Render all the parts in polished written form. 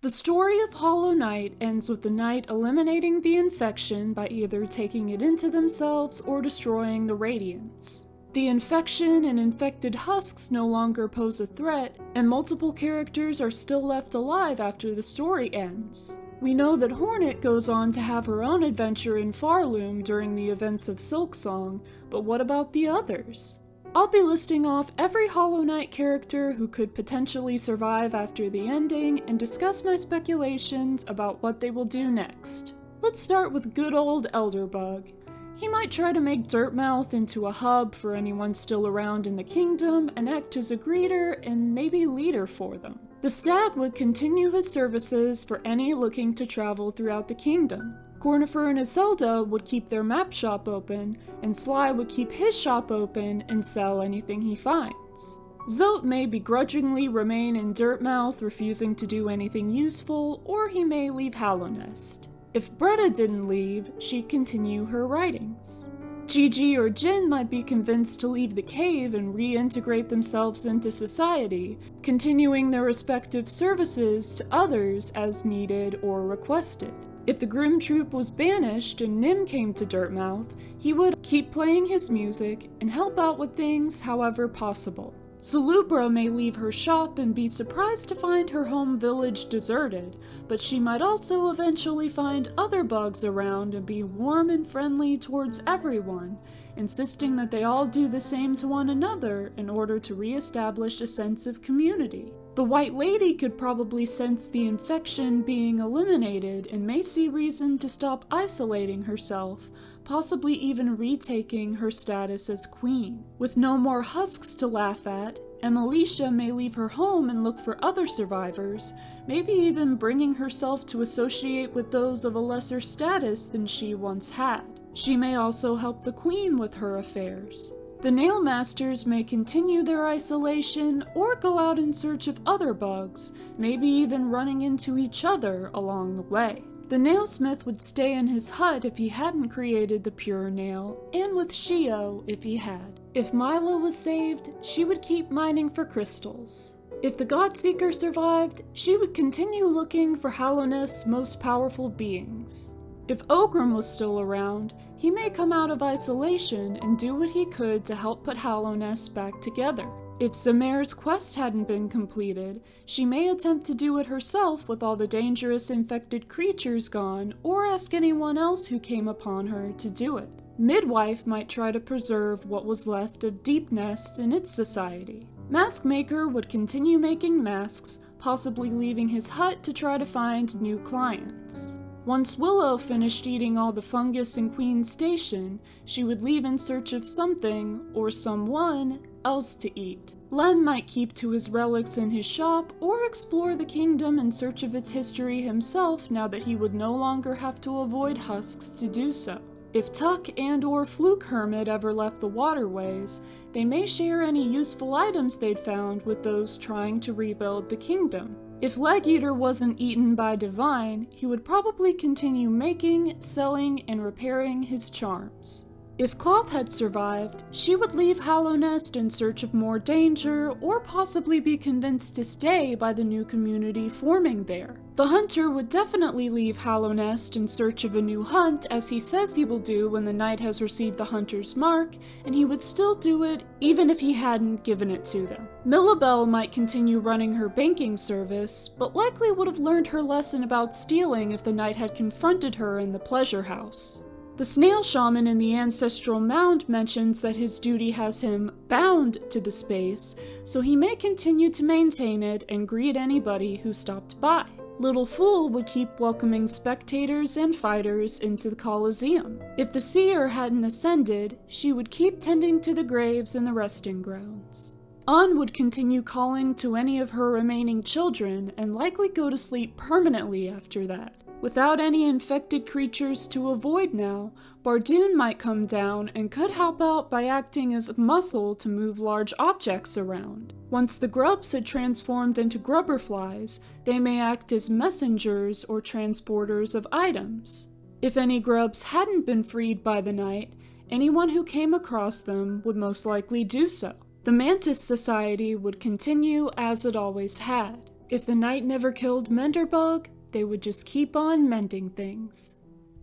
The story of Hollow Knight ends with the knight eliminating the infection by either taking it into themselves or destroying the radiance. The infection and infected husks no longer pose a threat, and multiple characters are still left alive after the story ends. We know that Hornet goes on to have her own adventure in Farloom during the events of Silksong, but what about the others? I'll be listing off every Hollow Knight character who could potentially survive after the ending and discuss my speculations about what they will do next. Let's start with good old Elderbug. He might try to make Dirtmouth into a hub for anyone still around in the kingdom and act as a greeter and maybe leader for them. The Stag would continue his services for any looking to travel throughout the kingdom. Cornifer and Iselda would keep their map shop open, and Sly would keep his shop open and sell anything he finds. Zote may begrudgingly remain in Dirtmouth, refusing to do anything useful, or he may leave Hallownest. If Bretta didn't leave, she'd continue her writings. Gigi or Jin might be convinced to leave the cave and reintegrate themselves into society, continuing their respective services to others as needed or requested. If the Grim Troop was banished and Nim came to Dirtmouth, he would keep playing his music and help out with things however possible. Salubra may leave her shop and be surprised to find her home village deserted, but she might also eventually find other bugs around and be warm and friendly towards everyone, insisting that they all do the same to one another in order to re-establish a sense of community. The White Lady could probably sense the infection being eliminated and may see reason to stop isolating herself, possibly even retaking her status as queen. With no more husks to laugh at, Emilicia may leave her home and look for other survivors, maybe even bringing herself to associate with those of a lesser status than she once had. She may also help the queen with her affairs. The Nail Masters may continue their isolation or go out in search of other bugs, maybe even running into each other along the way. The Nailsmith would stay in his hut if he hadn't created the pure nail, and with Shio if he had. If Mila was saved, she would keep mining for crystals. If the Godseeker survived, she would continue looking for Hallownest's most powerful beings. If Ogrim was still around, he may come out of isolation and do what he could to help put Hallownest back together. If Zamer's quest hadn't been completed, she may attempt to do it herself with all the dangerous infected creatures gone, or ask anyone else who came upon her to do it. Midwife might try to preserve what was left of Deep Nests in its society. Mask Maker would continue making masks, possibly leaving his hut to try to find new clients. Once Willow finished eating all the fungus in Queen's Station, she would leave in search of something, or someone, else to eat. Lem might keep to his relics in his shop, or explore the kingdom in search of its history himself now that he would no longer have to avoid husks to do so. If Tuck and/or Fluke Hermit ever left the waterways, they may share any useful items they'd found with those trying to rebuild the kingdom. If Leg Eater wasn't eaten by Divine, he would probably continue making, selling, and repairing his charms. If Cloth had survived, she would leave Hallownest in search of more danger, or possibly be convinced to stay by the new community forming there. The Hunter would definitely leave Hallownest in search of a new hunt, as he says he will do when the knight has received the Hunter's mark, and he would still do it even if he hadn't given it to them. Millabelle might continue running her banking service, but likely would have learned her lesson about stealing if the knight had confronted her in the pleasure house. The Snail Shaman in the Ancestral Mound mentions that his duty has him bound to the space, so he may continue to maintain it and greet anybody who stopped by. Little Fool would keep welcoming spectators and fighters into the Colosseum. If the Seer hadn't ascended, she would keep tending to the graves and the resting grounds. Un would continue calling to any of her remaining children and likely go to sleep permanently after that. Without any infected creatures to avoid now, Bardoon might come down and could help out by acting as muscle to move large objects around. Once the grubs had transformed into grubberflies, they may act as messengers or transporters of items. If any grubs hadn't been freed by the night, anyone who came across them would most likely do so. The Mantis Society would continue as it always had. If the knight never killed Menderbug, they would just keep on mending things.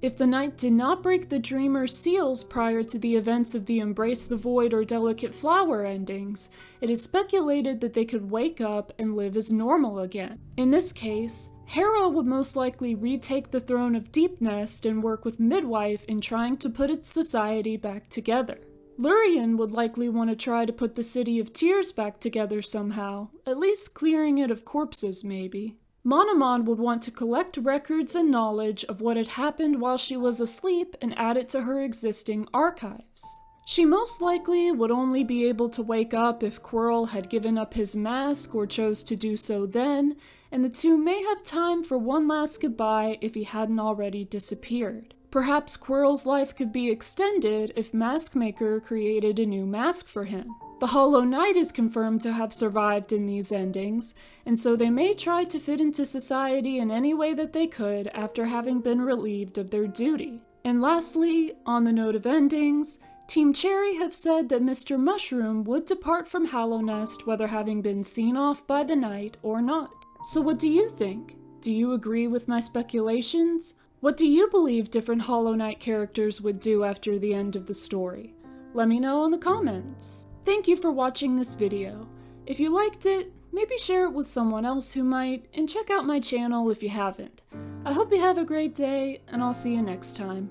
If the knight did not break the dreamer's seals prior to the events of the Embrace the Void or Delicate Flower endings, it is speculated that they could wake up and live as normal again. In this case, Hera would most likely retake the throne of Deepnest and work with Midwife in trying to put its society back together. Lurien would likely want to try to put the City of Tears back together somehow, at least clearing it of corpses maybe. Monomon would want to collect records and knowledge of what had happened while she was asleep and add it to her existing archives. She most likely would only be able to wake up if Quirrell had given up his mask or chose to do so then, and the two may have time for one last goodbye if he hadn't already disappeared. Perhaps Quirrell's life could be extended if Maskmaker created a new mask for him. The Hollow Knight is confirmed to have survived in these endings, and so they may try to fit into society in any way that they could after having been relieved of their duty. And lastly, on the note of endings, Team Cherry have said that Mr. Mushroom would depart from Hallownest whether having been seen off by the knight or not. So what do you think? Do you agree with my speculations? What do you believe different Hollow Knight characters would do after the end of the story? Let me know in the comments. Thank you for watching this video. If you liked it, maybe share it with someone else who might, and check out my channel if you haven't. I hope you have a great day, and I'll see you next time.